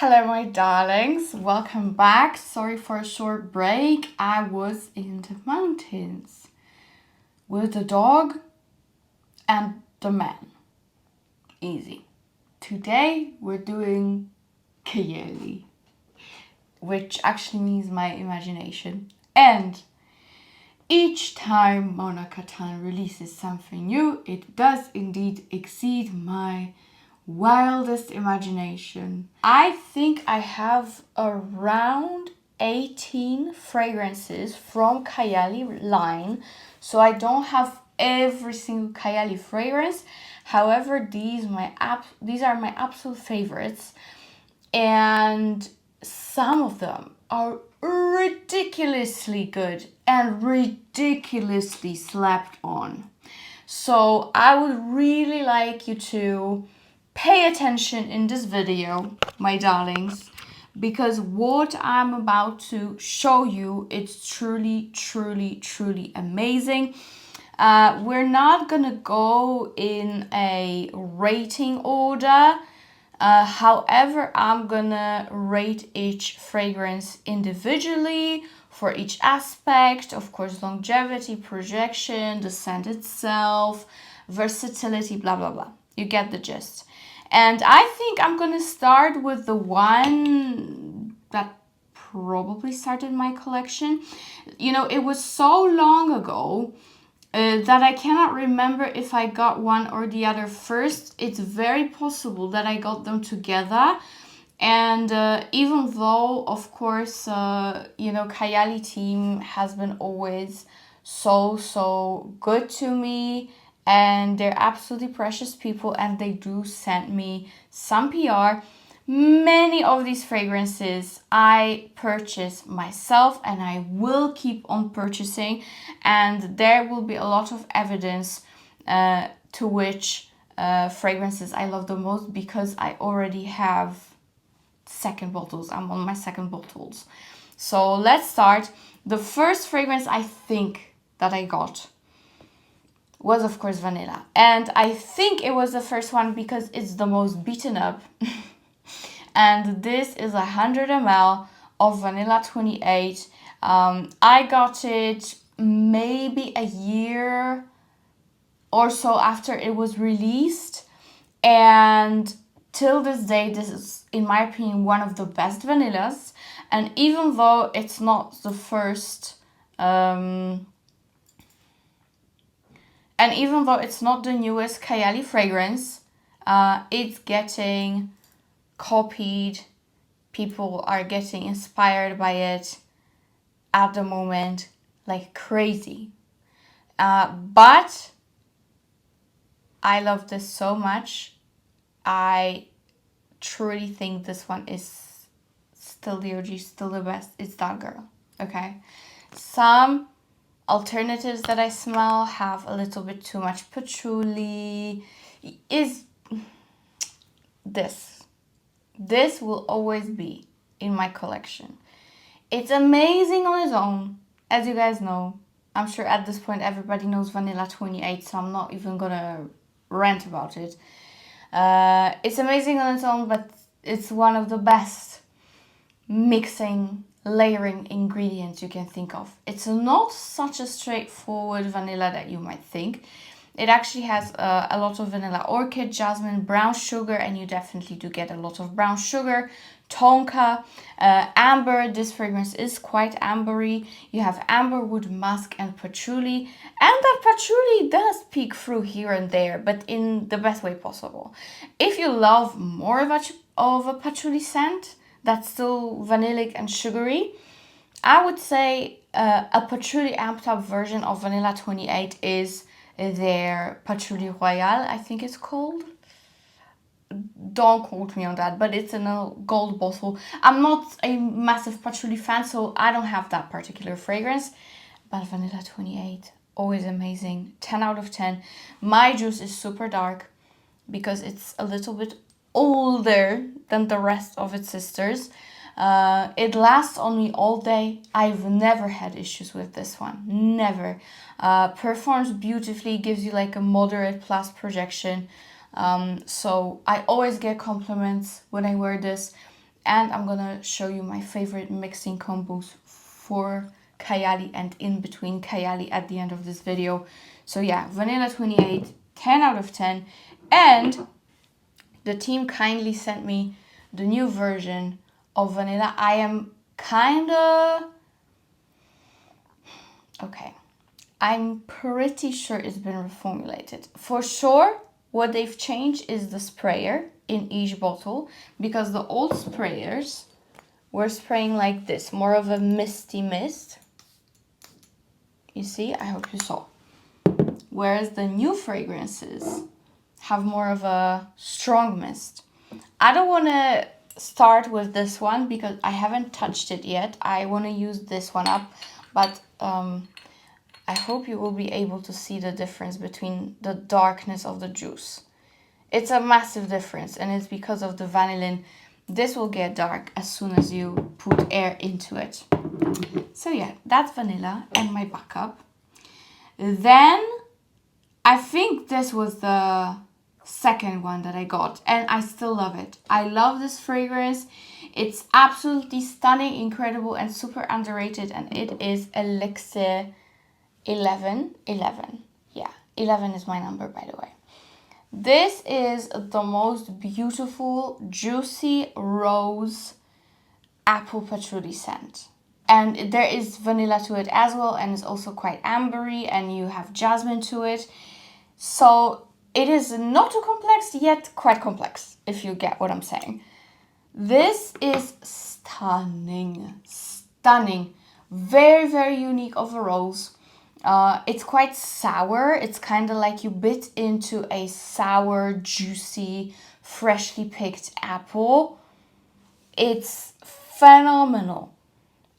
Hello, my darlings. Welcome back. Sorry for a short break. I was in the mountains with the dog and the man. Easy. Today we're doing Kayali, which actually means my imagination. And each time Mona Katan releases something new, it does indeed exceed my wildest imagination. I think I have around 18 fragrances from Kayali line, so I don't have every single Kayali fragrance. However, these are my absolute favorites, and some of them are ridiculously good and ridiculously slept on. So I would really like you to pay attention in this video, my darlings, because what I'm about to show you, it's truly, truly, truly amazing. We're not gonna go in a rating order. However, I'm gonna rate each fragrance individually for each aspect. Of course, longevity, projection, the scent itself, versatility, blah, blah, blah. You get the gist. And I think I'm gonna start with the one that probably started my collection. You know, it was so long ago that I cannot remember if I got one or the other first. It's very possible that I got them together. And even though, of course, Kayali team has been always so good to me, and they're absolutely precious people, and they do send me some PR. Many of these fragrances I purchase myself, and I will keep on purchasing, and there will be a lot of evidence to which fragrances I love the most, because I already have second bottles. I'm on my second bottles. So let's start. The first fragrance I think that I got was, of course, vanilla. And I think it was the first one because it's the most beaten up. And this is 100 ml of Vanilla 28. I got it maybe a year or so after it was released. And till this day, this is, in my opinion, one of the best vanillas. And even though it's not the first... And even though it's not the newest Kayali fragrance, it's getting copied. People are getting inspired by it at the moment like crazy. But I love this so much. I truly think this one is still the OG, still the best. It's that girl, okay? Some alternatives that I smell have a little bit too much patchouli. Is this will always be in my collection. It's amazing on its own, as you guys know. I'm sure at this point everybody knows Vanilla 28, so I'm not even gonna rant about it. It's amazing on its own, but it's one of the best layering ingredients you can think of. It's not such a straightforward vanilla that you might think. It actually has a lot of vanilla orchid, jasmine, brown sugar, and you definitely do get a lot of brown sugar, tonka, amber. This fragrance is quite ambery. You have amberwood, musk, and patchouli, and that patchouli does peek through here and there, but in the best way possible. If you love more of a patchouli scent that's still vanillic and sugary, I would say a patchouli amped up version of Vanilla 28 is their Patchouli Royale, I think it's called. Don't quote me on that, but it's in a gold bottle. I'm not a massive patchouli fan, so I don't have that particular fragrance. But Vanilla 28, always amazing. 10 out of 10. My juice is super dark because it's a little bit older than the rest of its sisters. It lasts on me all day. I've never had issues with this one. Never. Performs beautifully, gives you like a moderate plus projection. So I always get compliments when I wear this. and I'm gonna show you my favorite mixing combos for Kayali and in between Kayali at the end of this video. So yeah, Vanilla 28, 10 out of 10. And the team kindly sent me the new version of vanilla. I am kinda... okay. I'm pretty sure it's been reformulated. For sure, what they've changed is the sprayer in each bottle, because the old sprayers were spraying like this, more of a misty mist. You see, I hope you saw. Whereas the new fragrances have more of a strong mist. I don't want to start with this one because I haven't touched it yet. I want to use this one up, but I hope you will be able to see the difference between the darkness of the juice. It's a massive difference, and it's because of the vanillin. This will get dark as soon as you put air into it. So yeah, that's vanilla and my backup. Then I think this was the second one that I got, and I still love it. I love this fragrance. It's absolutely stunning, incredible, and super underrated, and it is Elixir 11. Yeah, 11 is my number, by the way. This is the most beautiful, juicy rose apple patchouli scent. And there is vanilla to it as well, and it's also quite ambery, and you have jasmine to it. So it is not too complex, yet quite complex, if you get what I'm saying. This is stunning, stunning. Very, very unique of a rose. It's quite sour. It's kind of like you bit into a sour, juicy, freshly picked apple. It's phenomenal.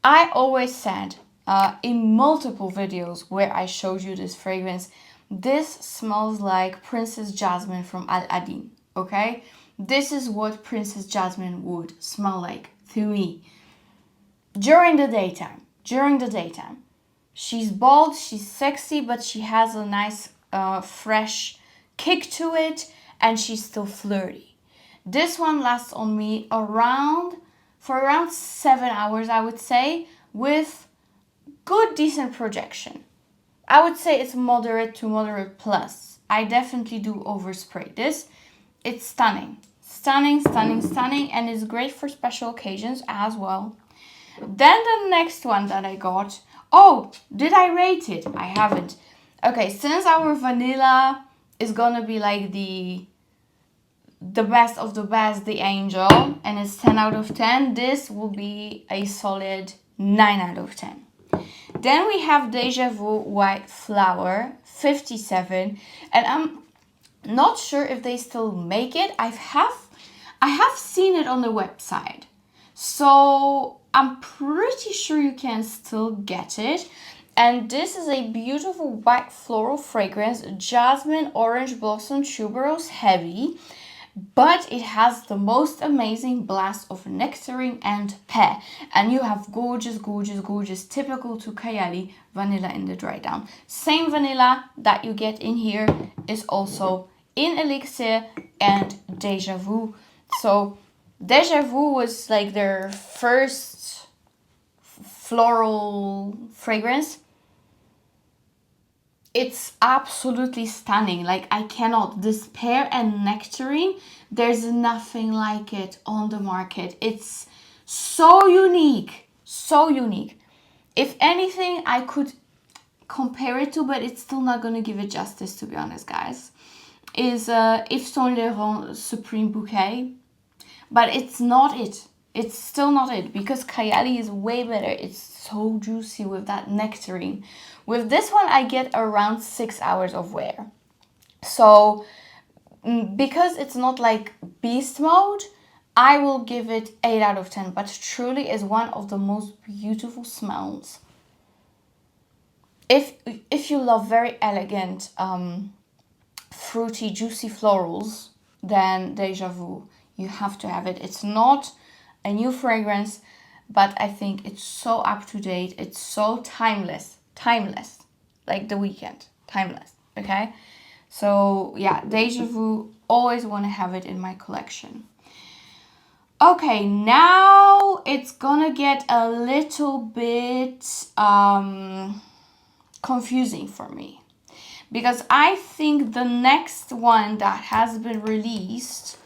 I always said in multiple videos where I showed you this fragrance, this smells like Princess Jasmine from Aladdin, okay? This is what Princess Jasmine would smell like to me. During the daytime. She's bold, she's sexy, but she has a nice fresh kick to it, and she's still flirty. This one lasts on me for around 7 hours, I would say, with good, decent projection. I would say it's moderate to moderate plus. I definitely do overspray this. It's stunning. Stunning, stunning, stunning, and it's great for special occasions as well. Then the next one that I got... oh, did I rate it? I haven't. Okay, since our vanilla is gonna be like the best of the best, the angel, and it's 10 out of 10, this will be a solid 9 out of 10. Then we have Deja Vu White Flower 57, and I'm not sure if they still make it. I have seen it on the website, so I'm pretty sure you can still get it. And this is a beautiful white floral fragrance, jasmine, orange blossom, tuberose heavy, but it has the most amazing blast of nectarine and pear. And you have gorgeous, gorgeous, gorgeous, typical to Kayali, vanilla in the dry down. Same vanilla that you get in here is also in Elixir and Deja Vu. So Deja Vu was like their first floral fragrance. It's absolutely stunning. Like, I cannot. This pear and nectarine, there's nothing like it on the market. It's so unique. So unique. If anything, I could compare it to, but it's still not going to give it justice, to be honest, guys, is Yves Saint Laurent Supreme Bouquet. But it's not it. It's still not it, because Kayali is way better. It's so juicy with that nectarine. With this one, I get around 6 hours of wear. So, because it's not like beast mode, I will give it 8 out of 10. But truly is one of the most beautiful smells. If you love very elegant, fruity, juicy florals, then Deja Vu, you have to have it. It's not a new fragrance, but I think it's so up to date. It's so timeless, like The Weeknd, timeless. Okay, so yeah, Deja Vu, always want to have it in my collection. Okay, now it's gonna get a little bit confusing for me, because I think the next one that has been released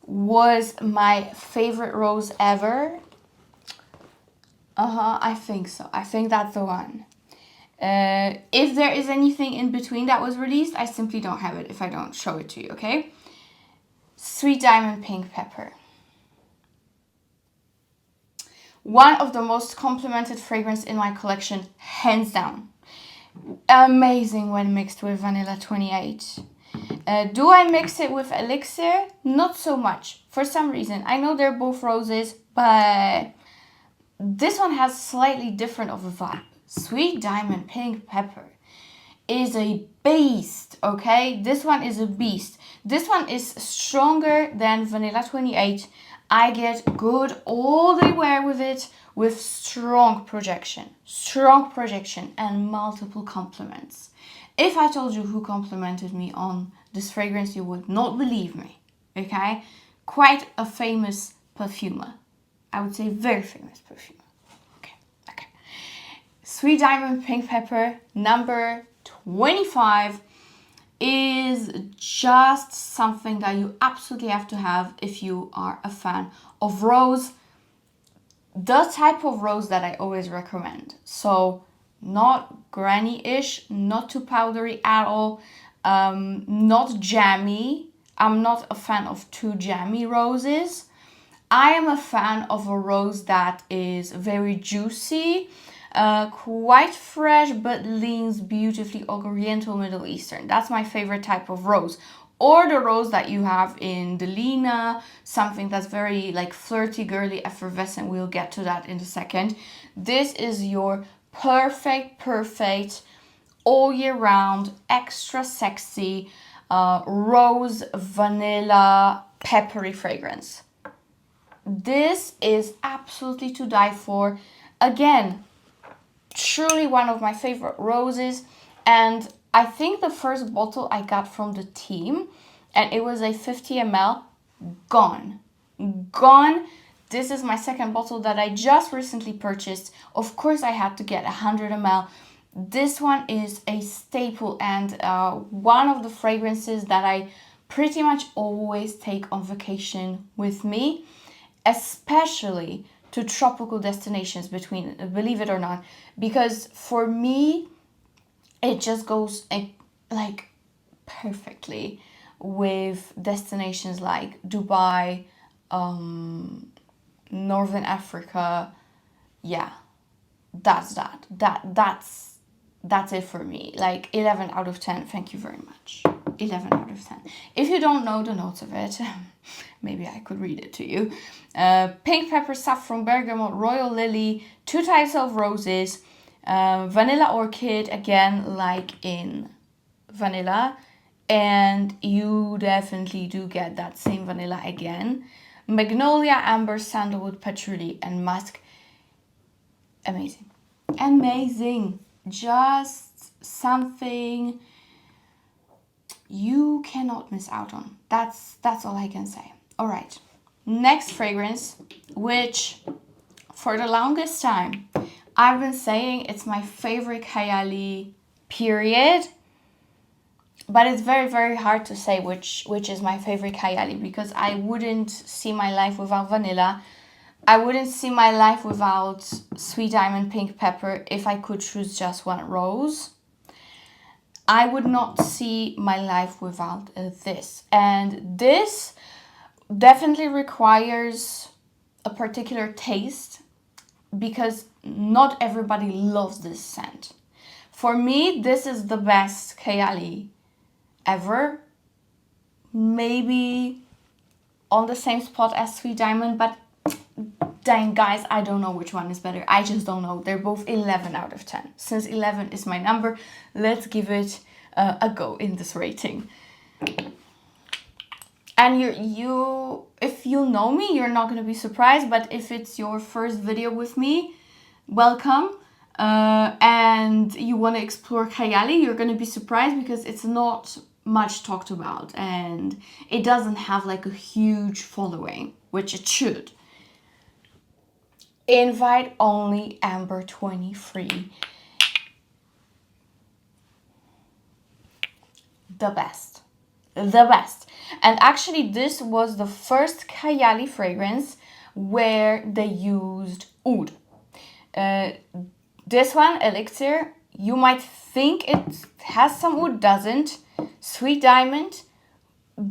was my favorite rose ever. I think so. I think that's the one. If there is anything in between that was released, I simply don't have it if I don't show it to you, okay? Sweet Diamond Pink Pepper. One of the most complimented fragrance in my collection, hands down. Amazing when mixed with Vanilla 28. Do I mix it with Elixir? Not so much. For some reason. I know they're both roses, but this one has slightly different of a vibe. Sweet Diamond Pink Pepper is a beast, okay? This one is a beast. This one is stronger than Vanilla 28. I get good all day wear with it, with strong projection and multiple compliments. If I told you who complimented me on this fragrance, you would not believe me, okay? Quite a famous perfumer. I would say very famous perfumer. Okay. Sweet Diamond Pink Pepper, number 25, is just something that you absolutely have to have if you are a fan of rose. The type of rose that I always recommend. So not granny-ish, not too powdery at all, not jammy. I'm not a fan of too jammy roses. I am a fan of a rose that is very juicy, quite fresh, but leans beautifully Oriental Middle Eastern. That's my favorite type of rose. Or the rose that you have in the Lina, something that's very like flirty, girly, effervescent. We'll get to that in a second. This is your perfect, all year round, extra sexy, rose, vanilla, peppery fragrance. This is absolutely to die for. Again, truly one of my favorite roses, and I think the first bottle I got from the team, and it was a 50 ml, gone. This is my second bottle that I just recently purchased. Of course I had to get 100 ml. This one is a staple and one of the fragrances that I pretty much always take on vacation with me, especially to tropical destinations, believe it or not, because for me it just goes like perfectly with destinations like Dubai, Northern Africa. Yeah, that's it for me. Like 11 out of 10. Thank you very much. 11 out of 10. If you don't know the notes of it, maybe I could read it to you. Pink pepper, saffron, bergamot, royal lily, 2 types of roses, vanilla orchid, again like in vanilla, and you definitely do get that same vanilla again. Magnolia, amber, sandalwood, patchouli, and musk. Amazing. Just something you cannot miss out on. That's all I can say. All right, next fragrance, which for the longest time I've been saying it's my favorite Kayali, period. But it's very hard to say which is my favorite Kayali, because I wouldn't see my life without vanilla. I wouldn't see my life without Sweet Diamond Pink Pepper if I could choose just one rose. I would not see my life without this. And this definitely requires a particular taste, because not everybody loves this scent. For me, this is the best Kayali ever. Maybe on the same spot as Sweet Diamond, but dang guys, I don't know which one is better. I just don't know. They're both 11 out of 10. Since 11 is my number, let's give it a go in this rating. And you if you know me, you're not going to be surprised, but if it's your first video with me, welcome. And you want to explore Kayali, you're going to be surprised because it's not much talked about and it doesn't have like a huge following, which it should. Invite only Amber 23. The best. The best. And actually this was the first Kayali fragrance where they used oud. This one, Elixir, you might think it has some oud, doesn't. Sweet Diamond,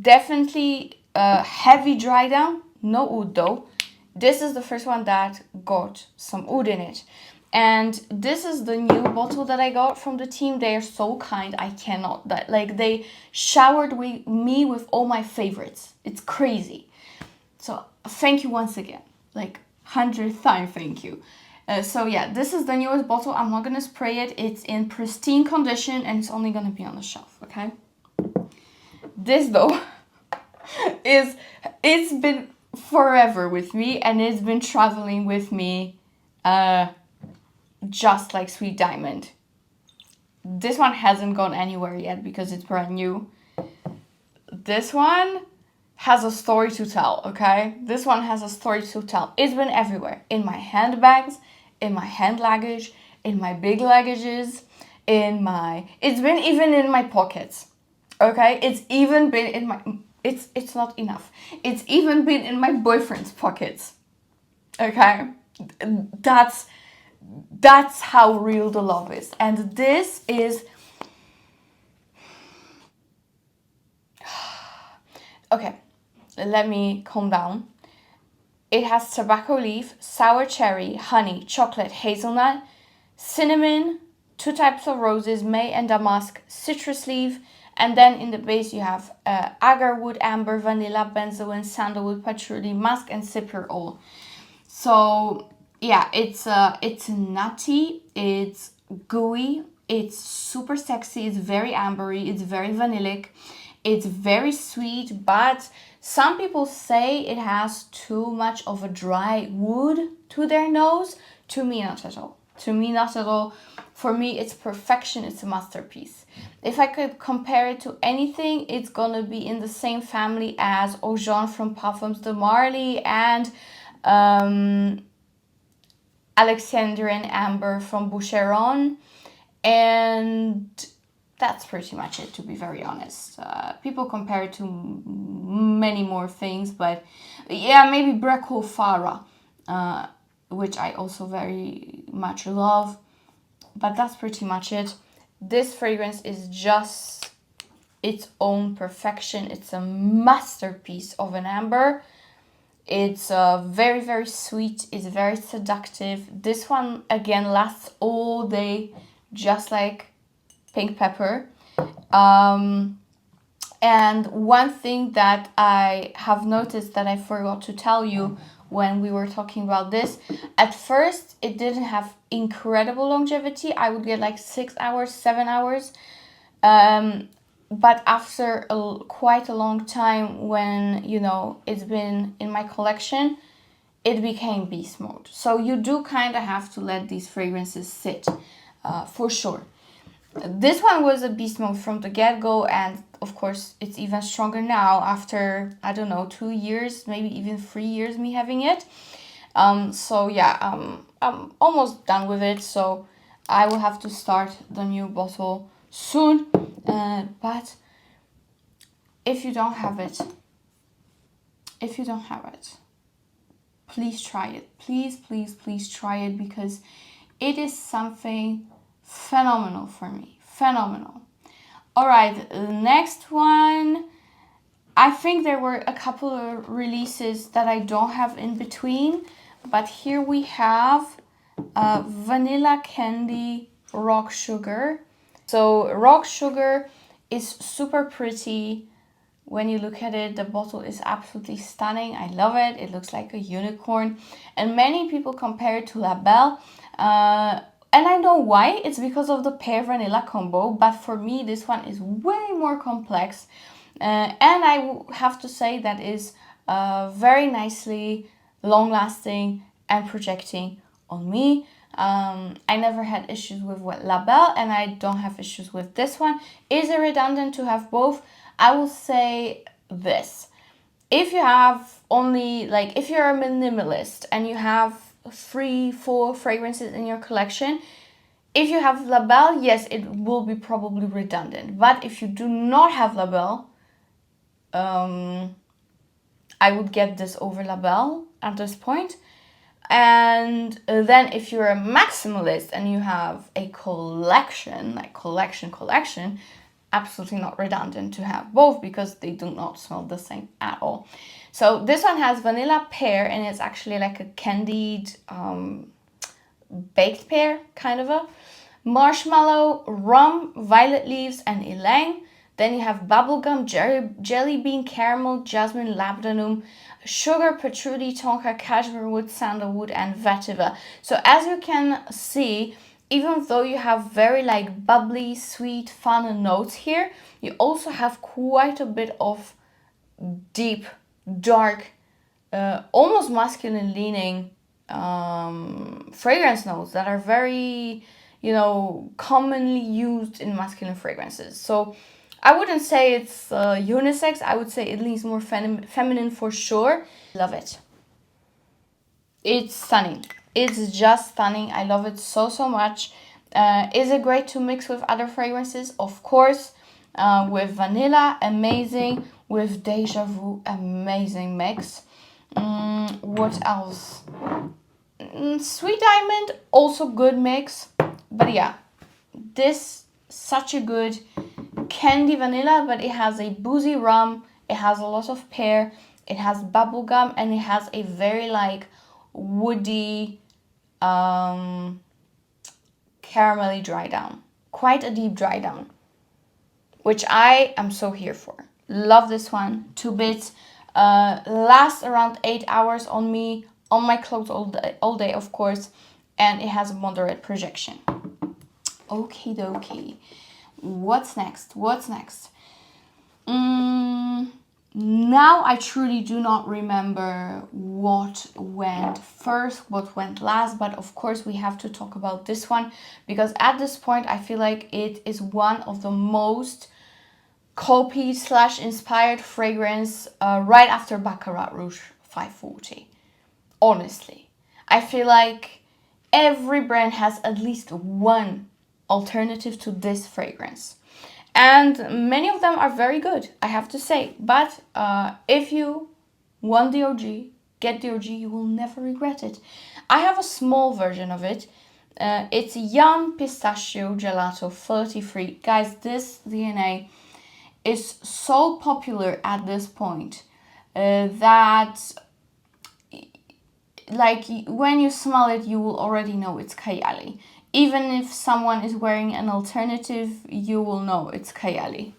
definitely heavy dry down, no oud though. This is the first one that got some oud in it. And this is the new bottle that I got from the team. They are so kind. I cannot. Like, they showered me with all my favorites. It's crazy. So thank you once again. Like 100th time thank you. So yeah, this is the newest bottle. I'm not going to spray it. It's in pristine condition and it's only going to be on the shelf, okay? This though it's been forever with me and it's been traveling with me just like Sweet Diamond. This one hasn't gone anywhere yet because it's brand new. This one has a story to tell, okay? This one has a story to tell. It's been everywhere. In my handbags, in my hand luggage, in my big luggages, it's been even in my pockets, okay? It's even been in my, it's not enough. It's even been in my boyfriend's pockets, okay? That's how real the love is. And this is, okay, let me calm down. It has tobacco leaf, sour cherry, honey, chocolate, hazelnut, cinnamon, 2 types of roses, may and damask, citrus leaf, and then in the base you have agarwood, amber, vanilla, benzoin, sandalwood, patchouli, musk, and cyper oil. So yeah, it's nutty, it's gooey, it's super sexy, it's very ambery, it's very vanillic, it's very sweet, but some people say it has too much of a dry wood to their nose. To me, not at all. To me, not at all. For me, it's perfection. It's a masterpiece. If I could compare it to anything, it's gonna be in the same family as Eau Jaune from Parfums de Marly and Alexandrian Amber from Boucheron, and that's pretty much it, to be very honest. People compare it to many more things, but yeah, maybe Brecco Farah, which I also very much love, but that's pretty much it. This fragrance is just its own perfection. It's a masterpiece of an amber. It's very, very sweet. It's very seductive. This one, again, lasts all day, just like pink pepper. And one thing that I have noticed that I forgot to tell you when we were talking about this, at first it didn't have incredible longevity. I would get like 6 hours, 7 hours. But after quite a long time, when, you know, it's been in my collection, it became beast mode. So you do kind of have to let these fragrances sit, for sure. This one was a beast mode from the get-go, and of course it's even stronger now after, I don't know, 2 years, maybe even 3 years me having it. So yeah, I'm almost done with it, so I will have to start the new bottle soon. But if you don't have it, please try it. Please, please, please try it, because it is something phenomenal for me. Phenomenal. All right, the next one. I think there were a couple of releases that I don't have in between, but here we have Vanilla Candy Rock Sugar. So Rock Sugar is super pretty. When you look at it, the bottle is absolutely stunning. I love it. It looks like a unicorn. And many people compare it to La Belle. And I know why. It's because of the pear vanilla combo. But for me, this one is way more complex. And I have to say that is very nicely long-lasting and projecting on me. I never had issues with La Belle, and I don't have issues with this one. Is it redundant to have both? I will say this. If you have only, like, if you're a minimalist and you have 3, 4 fragrances in your collection. If you have label, yes, it will be probably redundant. But if you do not have label, I would get this over label at this point. And then if you're a maximalist and you have a collection, like collection, absolutely not redundant to have both because they do not smell the same at all. So this one has vanilla pear and it's actually like a candied baked pear, kind of a marshmallow, rum, violet leaves and ylang. Then you have bubblegum, jelly bean, caramel, jasmine, labdanum, sugar, patchouli, tonka, cashmere wood, sandalwood, and vetiver. So as you can see, even though you have very like bubbly, sweet, fun notes here, you also have quite a bit of deep, dark, almost masculine leaning fragrance notes that are very, you know, commonly used in masculine fragrances. So I wouldn't say it's unisex. I would say it leans more feminine for sure. Love it. It's stunning. It's just stunning. I love it so, so much. Is it great to mix with other fragrances? Of course. With vanilla, amazing. With Deja Vu, amazing mix. What else? Sweet Diamond, also good mix. But yeah, this such a good candy vanilla, but it has a boozy rum, it has a lot of pear, it has bubblegum, and it has a very like woody, caramelly dry down. Quite a deep dry down, which I am so here for. Love this one. 2 bits. Lasts around 8 hours on me, on my clothes all day, of course, and it has a moderate projection. Okie dokie. What's next? Now I truly do not remember what went first, what went last, but of course we have to talk about this one because at this point I feel like it is one of the most copied / inspired fragrance right after Baccarat Rouge 540. Honestly, I feel like every brand has at least one alternative to this fragrance. And many of them are very good, I have to say. But if you want the OG, get the OG, you will never regret it. I have a small version of it. It's Yum Pistachio Gelato 33. Guys, this DNA is so popular at this point that like when you smell it, you will already know it's Kayali. Even if someone is wearing an alternative, you will know it's Kayali.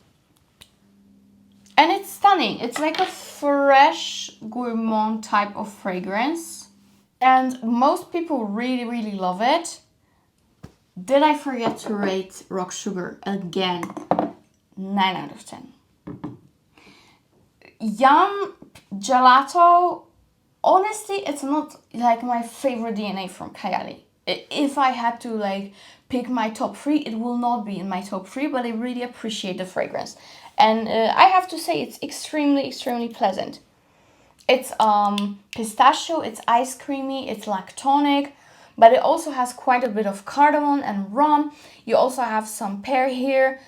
And it's stunning. It's like a fresh gourmand type of fragrance. And most people really, really love it. Did I forget to rate Rock Sugar again? 9 out of 10. Yum Gelato, honestly, it's not like my favorite DNA from Kayali. If I had to like pick my top 3, it will not be in my top 3, but I really appreciate the fragrance. And I have to say it's extremely, extremely pleasant. It's pistachio, it's ice creamy, it's lactonic, but it also has quite a bit of cardamom and rum. You also have some pear here,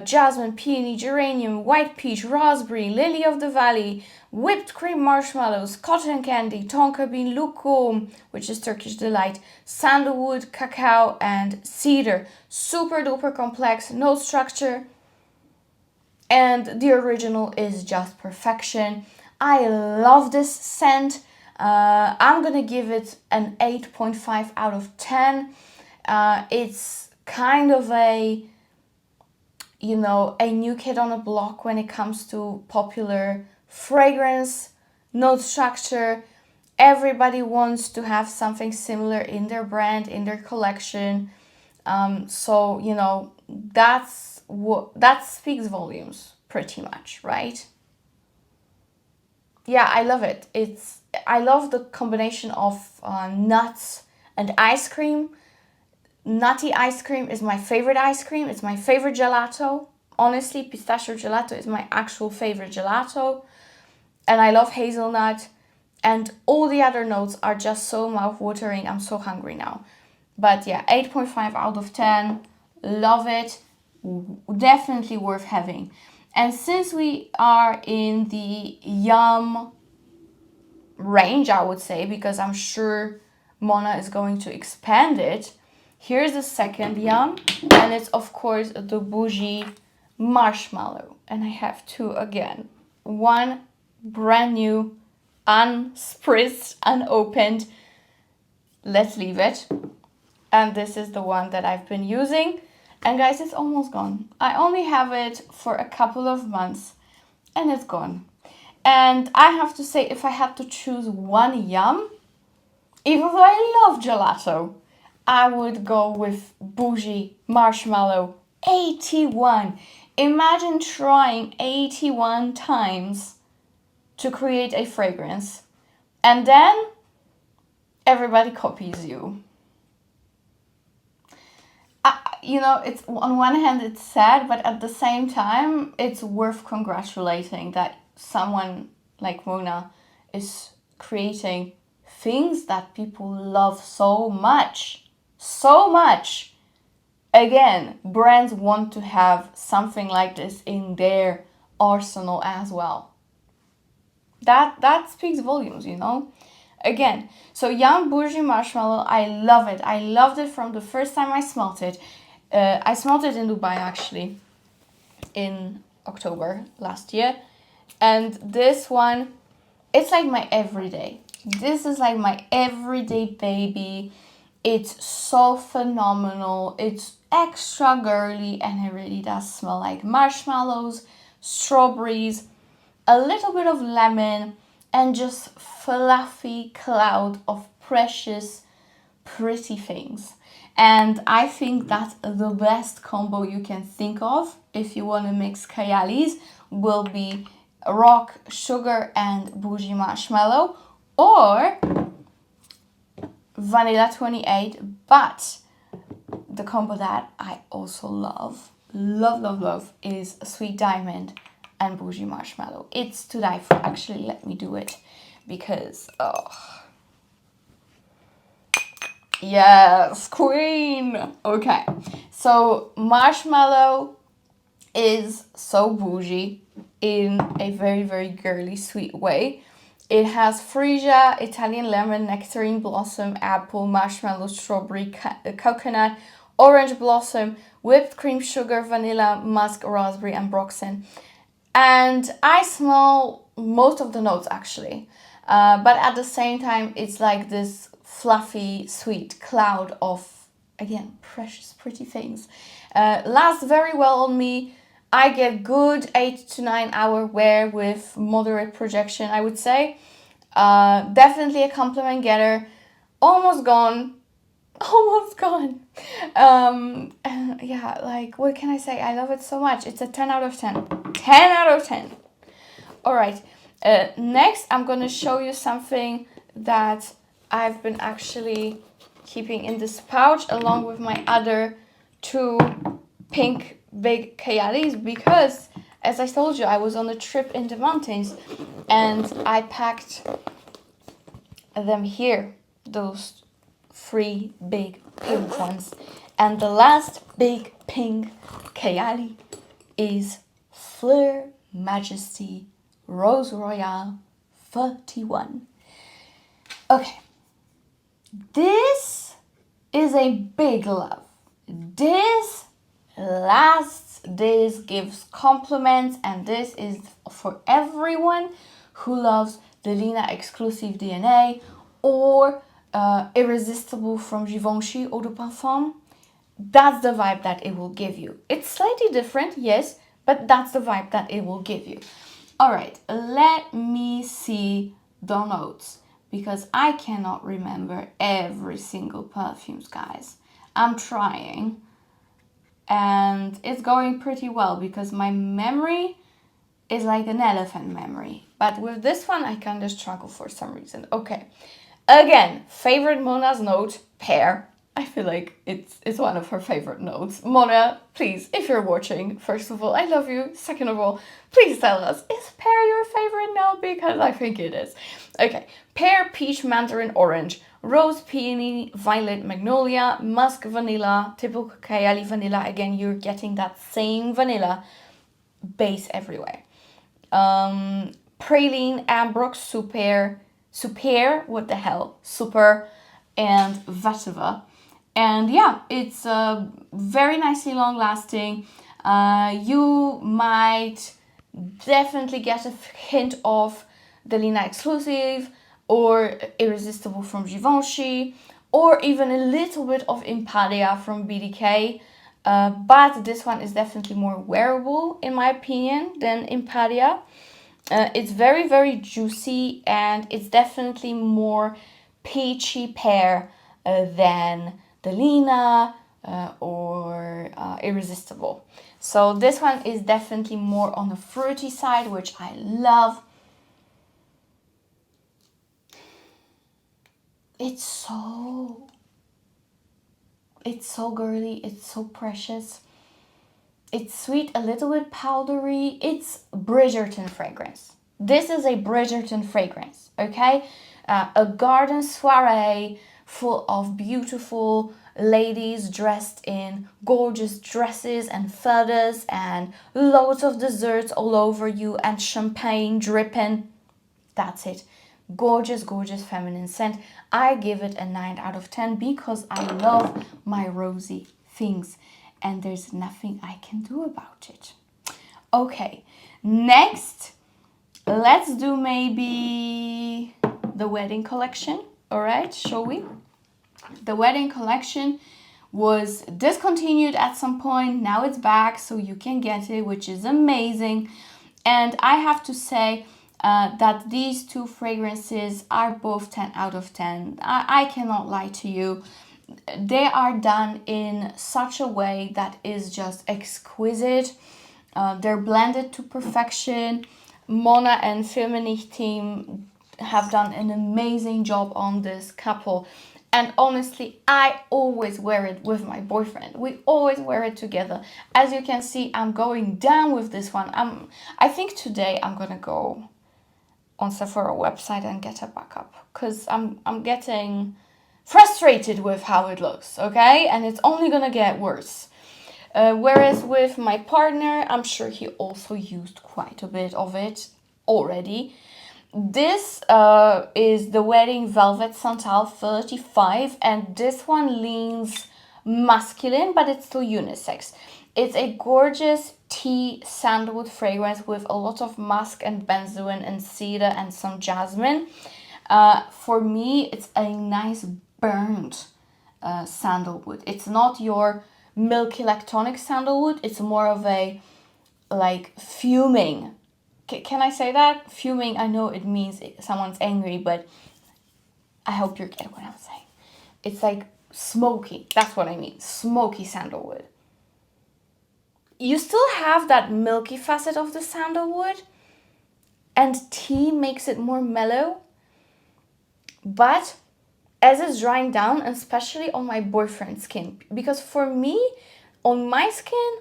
jasmine, peony, geranium, white peach, raspberry, lily of the valley, whipped cream marshmallows, cotton candy, tonka bean, lokum, which is Turkish delight, sandalwood, cacao, and cedar. Super duper complex note structure. And the original is just perfection. I love this scent. I'm gonna give it an 8.5 out of 10. It's kind of a, you know, a new kid on the block when it comes to popular fragrance, note structure. Everybody wants to have something similar in their brand, in their collection. So, you know, that speaks volumes pretty much, right? Yeah, I love it. I love the combination of nuts and ice cream. Nutty ice cream is my favorite ice cream. It's my favorite gelato. Honestly, pistachio gelato is my actual favorite gelato. And I love hazelnut. And all the other notes are just so mouth-watering. I'm so hungry now. But yeah, 8.5 out of 10. Love it. Definitely worth having. And since we are in the Yum range, I would say, because I'm sure Mona is going to expand it, here's the second Yum. And it's, of course, the Boujee Marshmallow. And I have two again. One brand new, unspritzed, unopened. Let's leave it. And this is the one that I've been using. And guys, it's almost gone. I only have it for a couple of months and it's gone. And I have to say, if I had to choose one Yum, even though I love gelato, I would go with Boujee Marshmallow 81. Imagine trying 81 times to create a fragrance. And then everybody copies you. You know, it's on one hand it's sad, but at the same time it's worth congratulating that someone like Mona is creating things that people love so much. So much. Again, brands want to have something like this in their arsenal as well. That speaks volumes, you know. Again, so Yum Boujee Marshmallow, I love it. I loved it from the first time I smelled it. I smelled it in Dubai actually in October last year. And this one, it's like my everyday. This is like my everyday baby. It's so phenomenal. It's extra girly and it really does smell like marshmallows, strawberries, a little bit of lemon, and just fluffy cloud of precious, pretty things. And I think that the best combo you can think of if you want to mix Kayalis will be rock, sugar, and Boujee Marshmallow, or Vanilla 28, but the combo that I also love is Sweet Diamond and Boujee Marshmallow. It's to die for. Actually, let me do it because, oh, yes, queen. Okay, so marshmallow is so bougie in a very, very girly, sweet way. It has freesia, Italian lemon, nectarine blossom, apple, marshmallow, strawberry, coconut, orange blossom, whipped cream, sugar, vanilla, musk, raspberry, and broxen. And I smell most of the notes actually. But at the same time, it's like this fluffy, sweet cloud of, again, precious, pretty things. Lasts very well on me. I get good 8 to 9 hour wear with moderate projection, I would say. Definitely a compliment getter. Almost gone. Almost gone. Yeah, like, what can I say? I love it so much. It's a 10 out of 10. 10 out of 10. All right. Next, I'm going to show you something that I've been actually keeping in this pouch along with my other two pink big Kayalis, because as I told you, I was on a trip in the mountains and I packed them here, those 3 big pink ones. And the last big pink Kayali is Fleur MAjesty Rose Royale 31. Okay, this is a big love. This lasts, this gives compliments, and this is for everyone who loves the Lina exclusive DNA or Irresistible from Givenchy Eau de Parfum. That's the vibe that it will give you. It's slightly different, yes, but that's the vibe that it will give you. All right, let me see the notes, because I cannot remember every single perfumes, guys. I'm trying, and it's going pretty well because my memory is like an elephant memory. But with this one, I kind of struggle for some reason. Okay, again, favorite Mona's note, pear. I feel like it's one of her favorite notes. Mona, please, if you're watching, first of all, I love you. Second of all, please tell us, is pear your favorite note? Because I think it is. Okay, pear, peach, mandarin, orange, rose, peony, violet, magnolia, musk, vanilla, typical Kayali vanilla. Again, you're getting that same vanilla base everywhere. Praline, ambrox, super, what the hell, super, and vetiver. And yeah, it's very nicely long lasting. You might definitely get a hint of the Lina exclusive or Irresistible from Givenchy, or even a little bit of Impadia from BDK. But this one is definitely more wearable, in my opinion, than Impadia. It's very, very juicy, and it's definitely more peachy pear than the Lina or Irresistible. So this one is definitely more on the fruity side, which I love. It's so girly, it's so precious. It's sweet, a little bit powdery. It's Bridgerton fragrance. This is a Bridgerton fragrance, okay? A garden soiree full of beautiful ladies dressed in gorgeous dresses and feathers and loads of desserts all over you and champagne dripping. That's it. Gorgeous, gorgeous feminine scent. I give it a 9 out of 10 because I love my rosy things and there's nothing I can do about it. Okay, next, let's do maybe the wedding collection. All right, shall we? The wedding collection was discontinued at some point. Now it's back, so you can get it, which is amazing. And I have to say that these two fragrances are both 10 out of 10. I cannot lie to you. They are done in such a way that is just exquisite. They're blended to perfection. Mona and Firmenich team have done an amazing job on this couple. And honestly, I always wear it with my boyfriend. We always wear it together. As you can see, I'm going down with this one. I think today I'm gonna go on Sephora website and get a backup because I'm getting frustrated with how it looks, okay? And it's only gonna get worse. Whereas with my partner, I'm sure he also used quite a bit of it already. This is the Wedding Velvet Santal 35, and this one leans masculine, but it's still unisex. It's a gorgeous tea sandalwood fragrance with a lot of musk and benzoin and cedar and some jasmine. For me, it's a nice burnt sandalwood. It's not your milky lactonic sandalwood. It's more of a like fuming. Can I say that? Fuming, I know it means someone's angry, but I hope you get what I'm saying. It's like smoky. That's what I mean. Smoky sandalwood. You still have that milky facet of the sandalwood, and tea makes it more mellow. But as it's drying down, especially on my boyfriend's skin, because for me, on my skin,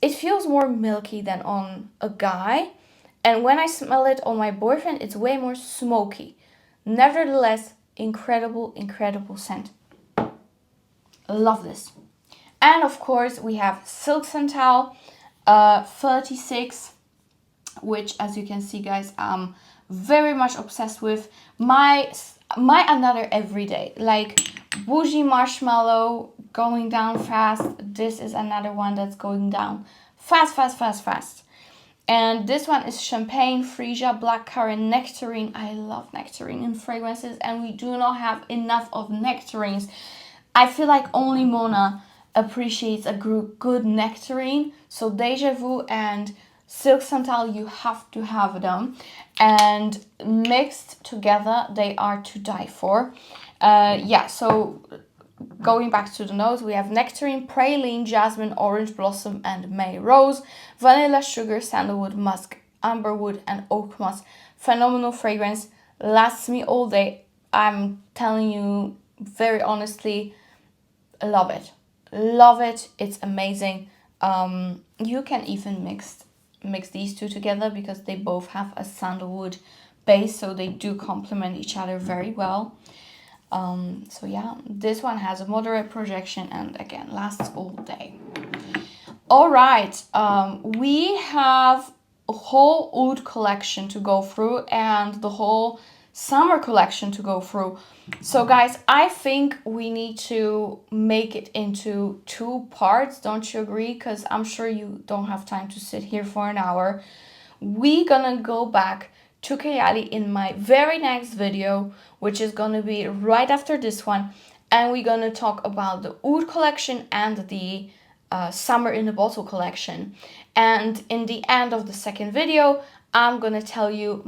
it feels more milky than on a guy. And when I smell it on my boyfriend, it's way more smoky. Nevertheless, incredible, incredible scent. Love this. And of course, we have Silk Santal 36, which, as you can see, guys, I'm very much obsessed with. My another everyday, like Boujee Marshmallow, going down fast. This is another one that's going down fast, fast, fast, fast. And this one is Champagne, Freesia, Blackcurrant, Nectarine. I love nectarine in fragrances, and we do not have enough of nectarines. I feel like only Mona appreciates a good nectarine. So Deja Vu and Silk Santal, you have to have them. And mixed together, they are to die for. Yeah, so going back to the notes, we have nectarine, praline, jasmine, orange blossom, and May rose, vanilla, sugar, sandalwood, musk, amberwood, and oak moss. Phenomenal fragrance, lasts me all day. I'm telling you very honestly, love it. Love it. It's amazing. You can even mix these two together because they both have a sandalwood base, so they do complement each other very well. So yeah, this one has a moderate projection and again lasts all day. All right, we have a whole oud collection to go through and the whole summer collection to go through. So guys, I think we need to make it into 2 parts, don't you agree? Because I'm sure you don't have time to sit here for an hour. We're gonna go back to Kayali in my very next video, which is gonna be right after this one, and we're gonna talk about the oud collection and the summer in a bottle collection. And in the end of the second video, I'm gonna tell you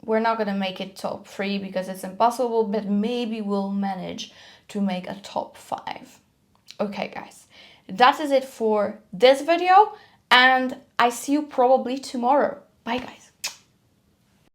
we're not gonna make it top 3 because it's impossible, but maybe we'll manage to make a top 5. Okay guys, that is it for this video, and I see you probably tomorrow. Bye guys.